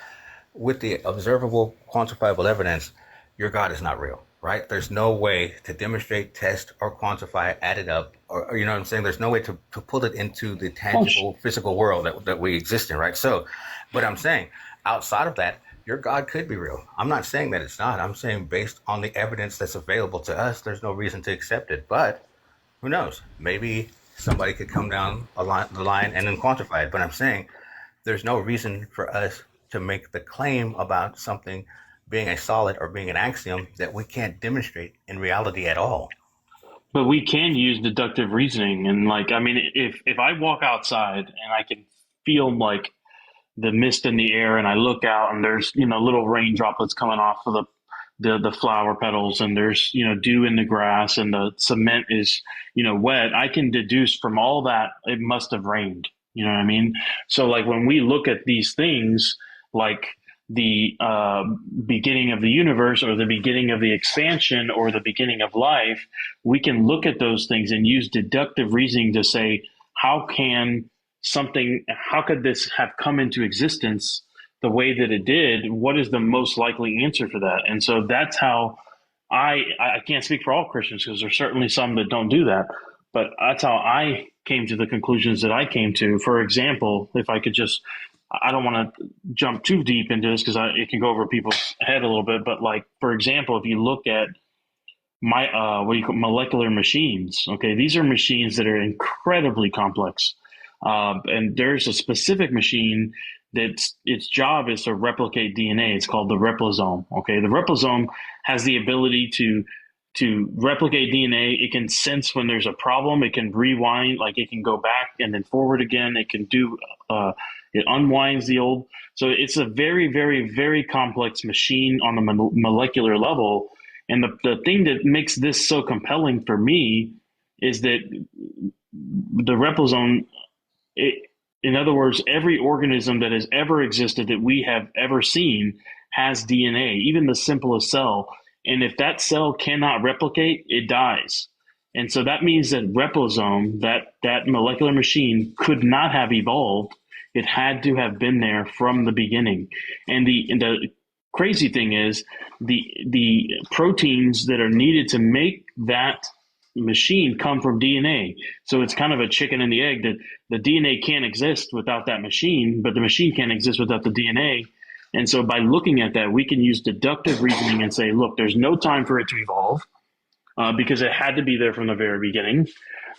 with the observable, quantifiable evidence, your God is not real, right? There's no way to demonstrate, test, or quantify, add it up, or you know what I'm saying? There's no way to put it into the tangible, physical world that we exist in, right? So, but I'm saying, outside of that, your God could be real. I'm not saying that it's not. I'm saying based on the evidence that's available to us, there's no reason to accept it. But who knows? Maybe somebody could come down the line and then quantify it. But I'm saying there's no reason for us to make the claim about something being a solid or being an axiom that we can't demonstrate in reality at all. But we can use deductive reasoning. And if I walk outside and I can feel like the mist in the air, and I look out and there's, little rain droplets coming off of the flower petals, and there's, dew in the grass, and the cement is, wet, I can deduce from all that it must have rained. You know what I mean? So like when we look at these things, like the beginning of the universe, or the beginning of the expansion, or the beginning of life, we can look at those things and use deductive reasoning to say, how could this have come into existence the way that it did? What is the most likely answer for that? And so that's how I can't speak for all Christians, because there's certainly some that don't do that, but that's how I came to the conclusions that I came to. For example, if I could just, I don't want to jump too deep into this because it can go over people's head a little bit. But like, for example, if you look at what do you call molecular machines? Okay, these are machines that are incredibly complex, and there's a specific machine that its job is to replicate DNA. It's called the replosome. Okay, the replosome has the ability to replicate DNA. It can sense when there's a problem. It can rewind, like it can go back and then forward again. It can do it unwinds the old. So it's a very, very, very complex machine on the molecular level. And the thing that makes this so compelling for me is that the replosome, in other words, every organism that has ever existed that we have ever seen has DNA, even the simplest cell. And if that cell cannot replicate, it dies. And so that means that replosome, that molecular machine, could not have evolved. It had to have been there from the beginning. And the crazy thing is the proteins that are needed to make that machine come from DNA. So it's kind of a chicken and the egg, that the DNA can't exist without that machine, but the machine can't exist without the DNA. And so by looking at that, we can use deductive reasoning and say, look, there's no time for it to evolve because it had to be there from the very beginning.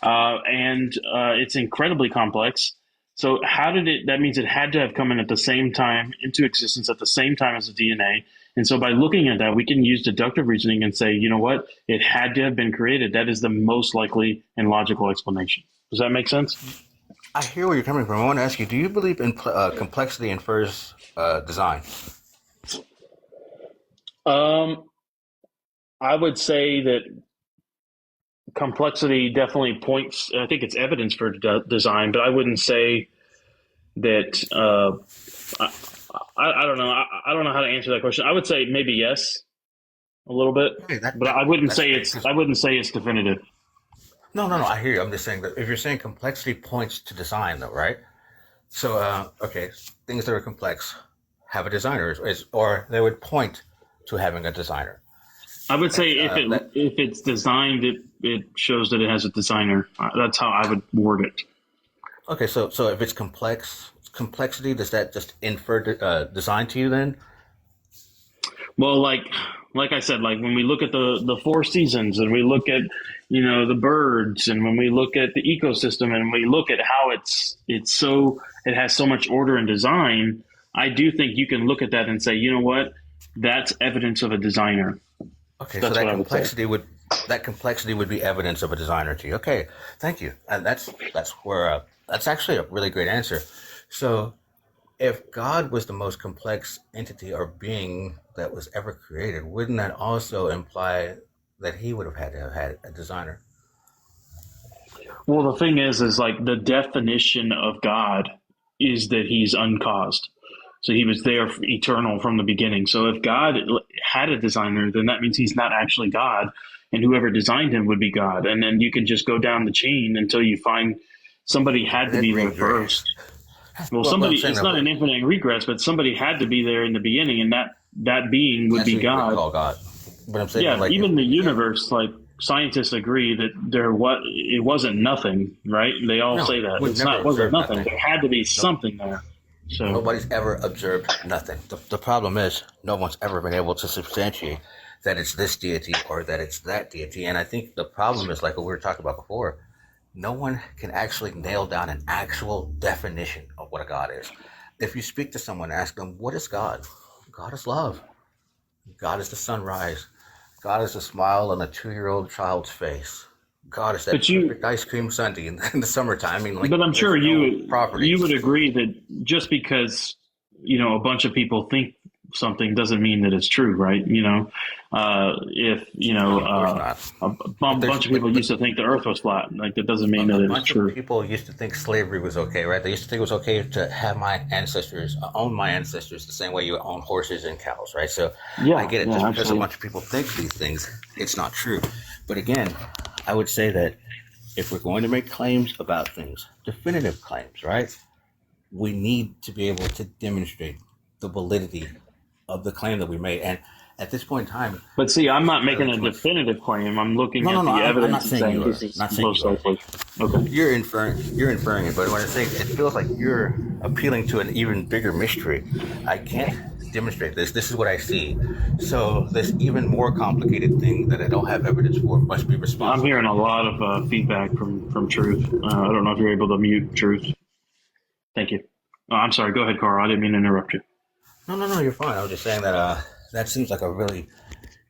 And it's incredibly complex. So that means it had to have come in at the same time, into existence at the same time as the DNA. And so by looking at that, we can use deductive reasoning and say, you know what, it had to have been created. That is the most likely and logical explanation. Does that make sense? I hear where you're coming from. I want to ask you, do you believe in complexity infers design? I would say that complexity definitely points, I think it's evidence for design, but I wouldn't say that, I don't know. I don't know how to answer that question. I would say maybe yes, a little bit, but I wouldn't say it's definitive. No. I hear you. I'm just saying that if you're saying complexity points to design, though, right? So, okay, things that are complex have a designer, or they would point to having a designer. I would say if it's designed, it shows that it has a designer. That's how I would word it. Okay, so if it's complexity, does that just infer design to you then? Well, like I said, like when we look at the four seasons, and we look at the birds, and when we look at the ecosystem, and we look at how it has so much order and design, I do think you can look at that and say, you know what, that's evidence of a designer. Okay, so that complexity would be evidence of a designer to you. Okay, thank you. And that's actually a really great answer. So, if God was the most complex entity or being that was ever created, wouldn't that also imply that he would have had to have had a designer? Well, the thing is like the definition of God is that he's uncaused. So he was there eternal from the beginning. So if God had a designer, then that means he's not actually God, and whoever designed him would be God. And then you can just go down the chain until you find somebody had to be there first. Well, somebody, it's not an infinite regress, but somebody had to be there in the beginning, and that being would be God. Call God. But I'm saying, yeah, even the universe, like scientists agree that it wasn't nothing, right? They all say that. It wasn't nothing. There had to be something there. So nobody's ever observed nothing. The problem is no one's ever been able to substantiate that it's this deity or that it's that deity. And I think the problem is, like what we were talking about before, no one can actually nail down an actual definition of what a God is. If you speak to someone, ask them, what is God? God is love. God is the sunrise. God is the smile on a 2-year-old child's face. God is that perfect ice cream sundae in the summertime. I mean, but I'm sure you would agree that just because a bunch of people think something doesn't mean that it's true, right? If a bunch of people used to think the Earth was flat, like that doesn't mean that it's true. People used to think slavery was okay, right? They used to think it was okay to have own my ancestors the same way you own horses and cows, right? So I get it. Just because a bunch of people think these things, it's not true. But again, I would say that if we're going to make claims about things, definitive claims, right? We need to be able to demonstrate the validity of the claim that we made. And at this point in time, But see, I'm not really making a too much. definitive claim. I'm looking No, at no, the no. I'm not evidence and saying saying you this are. is Not saying most you are. likely. Okay. You're inferring it, but when I say it feels like you're appealing to an even bigger mystery. I can't demonstrate this. This is what I see. So this even more complicated thing that I don't have evidence for must be I'm responsible. hearing a lot of feedback from Truth. I don't know if you're able to mute Truth. Thank you. Oh, I'm sorry. Go ahead, Carl. I didn't mean to interrupt you. No, you're fine. I was just saying that that seems like a really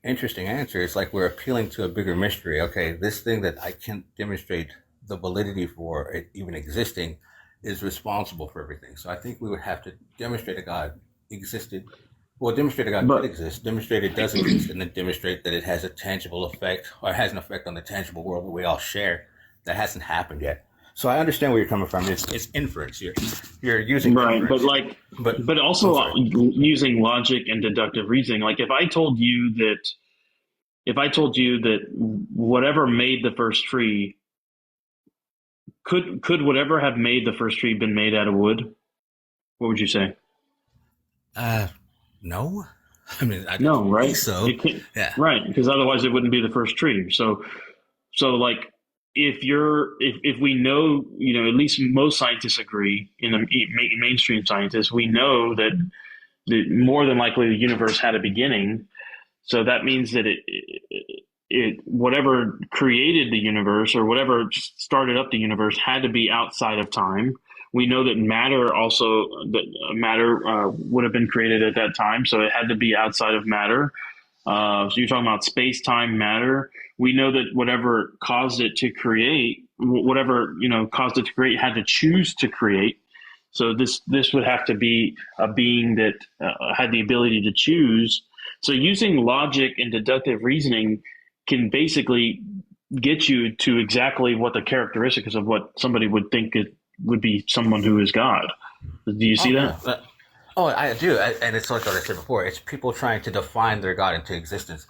interesting answer. It's like we're appealing to a bigger mystery. Okay, this thing that I can't demonstrate the validity for it even existing is responsible for everything. So I think we would have to demonstrate a God existed. Well, demonstrate a God could But exist, demonstrate it does exist, and then demonstrate that it has a tangible effect or has an effect on the tangible world that we all share. That hasn't happened yet. So I understand where you're coming from. It's inference. You're using right, inference, but but I'm also sorry. using logic and deductive reasoning. Like if I told you that whatever made the first tree could whatever have made the first tree been made out of wood, what would you say? Uh, no. I mean, I don't No, think right? so. It can't, Yeah. right, because otherwise it wouldn't be the first tree. So like if we know, at least most scientists agree, mainstream scientists, we know that more than likely the universe had a beginning. So that means that it whatever created the universe or whatever started up the universe had to be outside of time. We know that matter would have been created at that time, so it had to be outside of matter. So you're talking about space, time, matter. We know that whatever caused it to create, had to choose to create. So this would have to be a being that had the ability to choose. So using logic and deductive reasoning can basically get you to exactly what the characteristics of what somebody would think it would be someone who is God. Do you Oh see yeah. that? Oh, I do. And it's like what I said before. It's people trying to define their God into existence.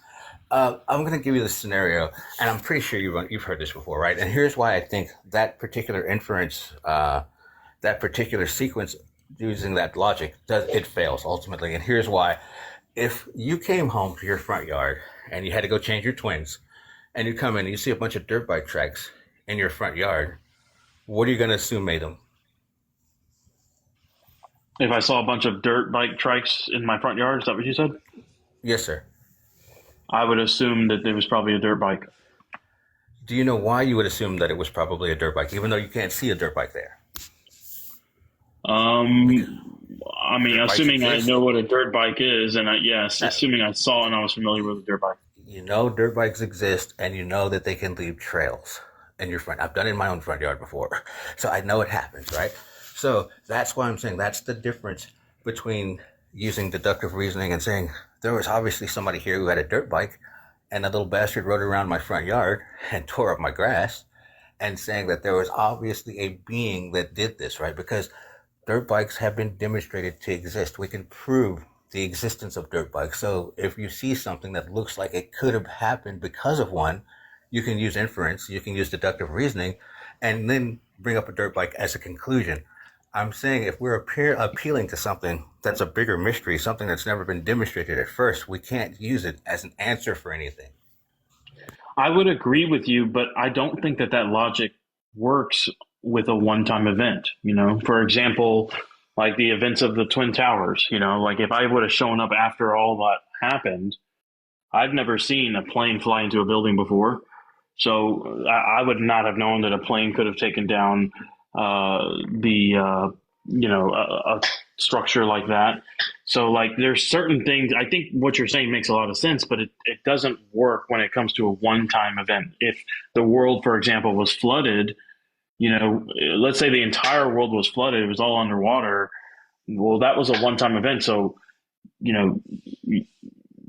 I'm going to give you this scenario, and I'm pretty sure you've heard this before, right? And here's why I think that particular inference, that particular sequence using that logic, it fails ultimately. And here's why. If you came home to your front yard and you had to go change your twins, and you come in and you see a bunch of dirt bike tracks in your front yard, what are you going to assume made them? If I saw a bunch of dirt bike trikes in my front yard, is that what you said? Yes, sir. I would assume that it was probably a dirt bike. Do you know why you would assume that it was probably a dirt bike, even though you can't see a dirt bike there? I mean, Dirt bikes assuming I exist. know what a dirt bike is, and assuming I saw and I was familiar with a dirt bike. You know dirt bikes exist, and you know that they can leave trails in your front. I've done it in my own front yard before, so I know it happens, right? So that's why I'm saying that's the difference between using deductive reasoning and saying there was obviously somebody here who had a dirt bike, and a little bastard rode around my front yard and tore up my grass, and saying that there was obviously a being that did this, right? Because dirt bikes have been demonstrated to exist. We can prove the existence of dirt bikes. So if you see something that looks like it could have happened because of one, you can use inference, you can use deductive reasoning, and then bring up a dirt bike as a conclusion. I'm saying if we're appealing to something that's a bigger mystery, something that's never been demonstrated at first, we can't use it as an answer for anything. I would agree with you, but I don't think that logic works with a one-time event. For example, like the events of the Twin Towers. Like if I would have shown up after all that happened, I've never seen a plane fly into a building before, so I would not have known that a plane could have taken down a structure like that. So like there's certain things. I think what you're saying makes a lot of sense, but it doesn't work when it comes to a one-time event. If the world, for example, was flooded, let's say the entire world was flooded, it was all underwater. Well, that was a one-time event. So,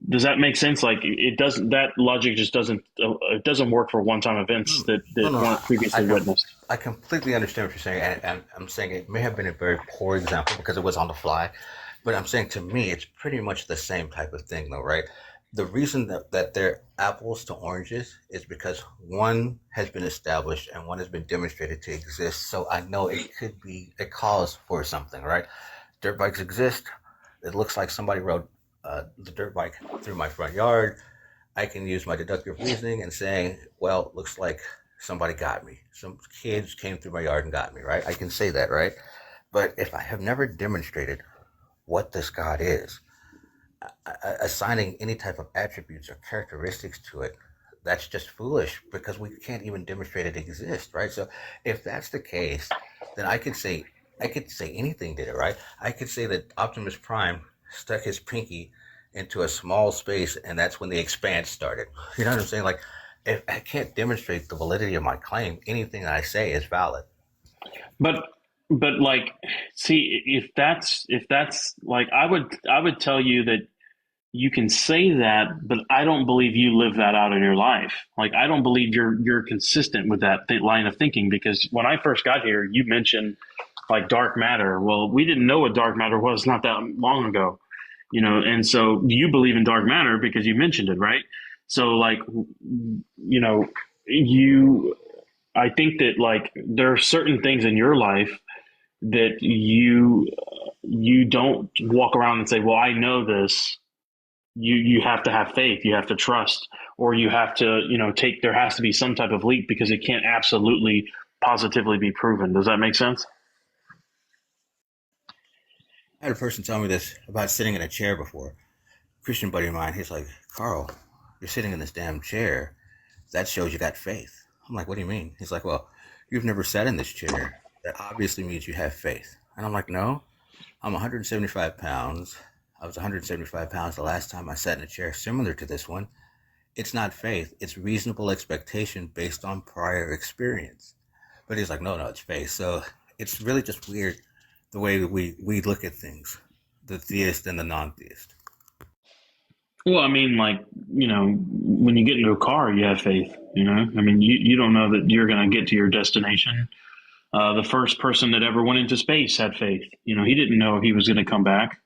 does that make sense? Like it doesn't, that logic just it doesn't work for one-time events that No, weren't previously witnessed. I completely understand what you're saying, and I'm saying it may have been a very poor example because it was on the fly, but I'm saying to me it's pretty much the same type of thing, though, right? The reason that they're apples to oranges is because one has been established and one has been demonstrated to exist. So I know it could be a cause for something, right? Dirt bikes exist. It looks like somebody rode the dirt bike through my front yard. I can use my deductive reasoning and saying, well, looks like somebody got me. Some kids came through my yard and got me, right? I can say that, right? But if I have never demonstrated what this God is, assigning any type of attributes or characteristics to it, that's just foolish because we can't even demonstrate it exists, right? So if that's the case, then I could say anything did it, right? I could say that Optimus Prime stuck his pinky into a small space and that's when the expanse started. You know what I'm saying? Like, if I can't demonstrate the validity of my claim, anything that I say is valid. But like, see, if that's like, I would tell you that you can say that, but I don't believe you live that out in your life. Like, I don't believe you're consistent with that line of thinking, because when I first got here, you mentioned like dark matter. Well, we didn't know what dark matter was not that long ago, and so you believe in dark matter because you mentioned it, right? So like, I think that like there are certain things in your life that you don't walk around and say, well, I know this. You have to have faith, you have to trust, or you have to, there has to be some type of leap because it can't absolutely positively be proven. Does that make sense? I had a person tell me this about sitting in a chair before. Christian buddy of mine, he's like, Carl, you're sitting in this damn chair. That shows you got faith. I'm like, what do you mean? He's like, well, you've never sat in this chair. That obviously means you have faith. And I'm like, no, I'm 175 pounds. I was 175 pounds the last time I sat in a chair similar to this one. It's not faith. It's reasonable expectation based on prior experience. But he's like, no, it's faith. So it's really just weird the way we look at things, the theist and the non-theist. Well, I mean, like, when you get into a car, you have faith, I mean, you don't know that you're going to get to your destination. The first person that ever went into space had faith. He didn't know if he was going to come back.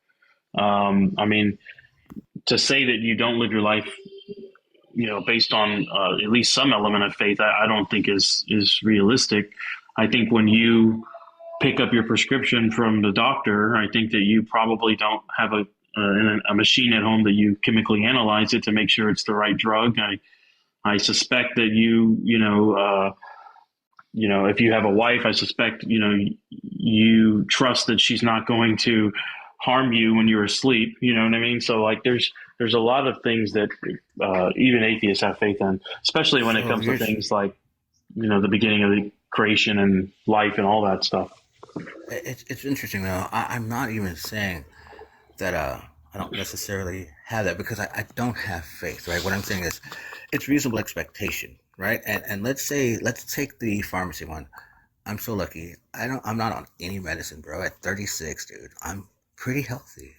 I mean, to say that you don't live your life, based on at least some element of faith, I don't think is realistic. I think when you pick up your prescription from the doctor, I think that you probably don't have a machine at home that you chemically analyze it to make sure it's the right drug. I suspect that if you have a wife, I suspect, you trust that she's not going to harm you when you're asleep. You know what I mean? So like, there's a lot of things that even atheists have faith in, especially when it comes to things like, the beginning of the creation and life and all that stuff. It's interesting though. I'm not even saying that I don't necessarily have that because I don't have faith, right? What I'm saying is it's reasonable expectation, right? And let's take the pharmacy one. I'm so lucky. I'm not on any medicine, bro. At 36, dude, I'm pretty healthy.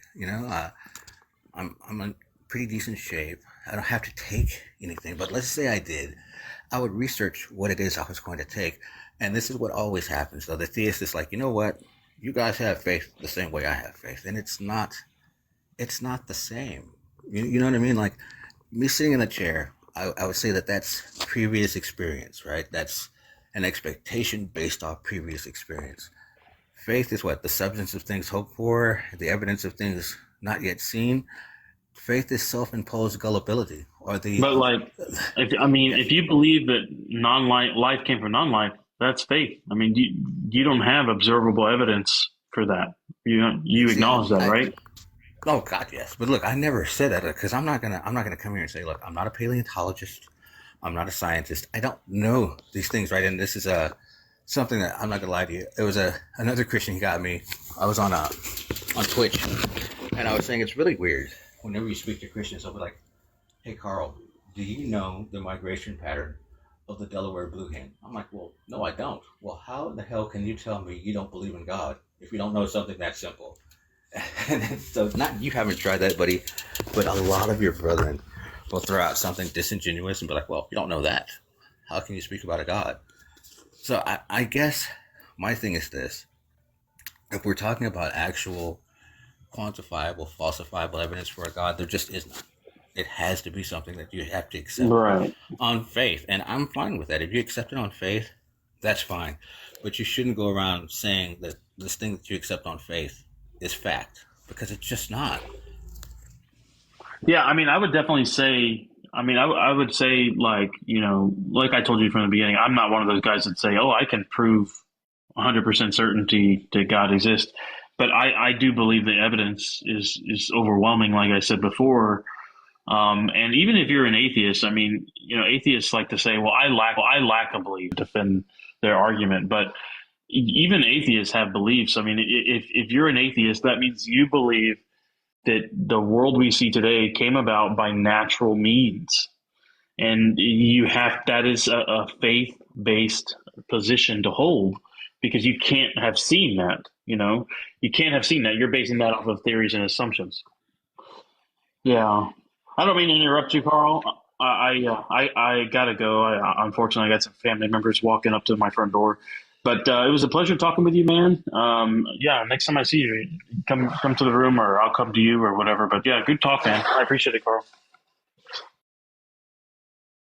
I'm in pretty decent shape. I don't have to take anything, but let's say I did. I would research what it is I was going to take. And this is what always happens, though. The theist is like, you know what? You guys have faith the same way I have faith. And it's not the same. You know what I mean? Like, me sitting in a chair, I would say that that's previous experience, right? That's an expectation based off previous experience. Faith is what? The substance of things hoped for, the evidence of things not yet seen. Faith is self-imposed gullibility, or the. But like, if you believe that life came from non-life, that's faith. I mean, you don't have observable evidence for that. You acknowledge that, right? Oh God, yes. But look, I never said that because I'm not gonna come here and say, look, I'm not a paleontologist, I'm not a scientist, I don't know these things, right? And this is something that I'm not gonna lie to you. It was another Christian who got me. I was on Twitch, and I was saying it's really weird. Whenever you speak to Christians, they'll be like, "Hey, Carl, do you know the migration pattern of the Delaware blue hen?" I'm like, "Well, no, I don't." "Well, how the hell can you tell me you don't believe in God if you don't know something that simple?" And so, not you haven't tried that, buddy, but a lot of your brethren will throw out something disingenuous and be like, "Well, you don't know that. How can you speak about a God?" So I guess my thing is this: if we're talking about actual quantifiable, falsifiable evidence for a God, there just is none. It has to be something that you have to accept on faith. And I'm fine with that. If you accept it on faith, that's fine. But you shouldn't go around saying that this thing that you accept on faith is fact, because it's just not. Yeah, I mean, I would definitely say, I would say, like, like I told you from the beginning, I'm not one of those guys that say, oh, I can prove 100% certainty that God exists. But I do believe the evidence is overwhelming, like I said before. And even if you're an atheist, I mean, atheists like to say, well, I lack a belief to defend their argument. But even atheists have beliefs. I mean, if you're an atheist, that means you believe that the world we see today came about by natural means. And that is a faith based position to hold because you can't have seen that, you can't have seen that. You're basing that off of theories and assumptions. Yeah. I don't mean to interrupt you, Carl. I gotta go. Unfortunately, I got some family members walking up to my front door. But it was a pleasure talking with you, man. Yeah, next time I see you, come to the room, or I'll come to you, or whatever. But yeah, good talk, man. I appreciate it, Carl.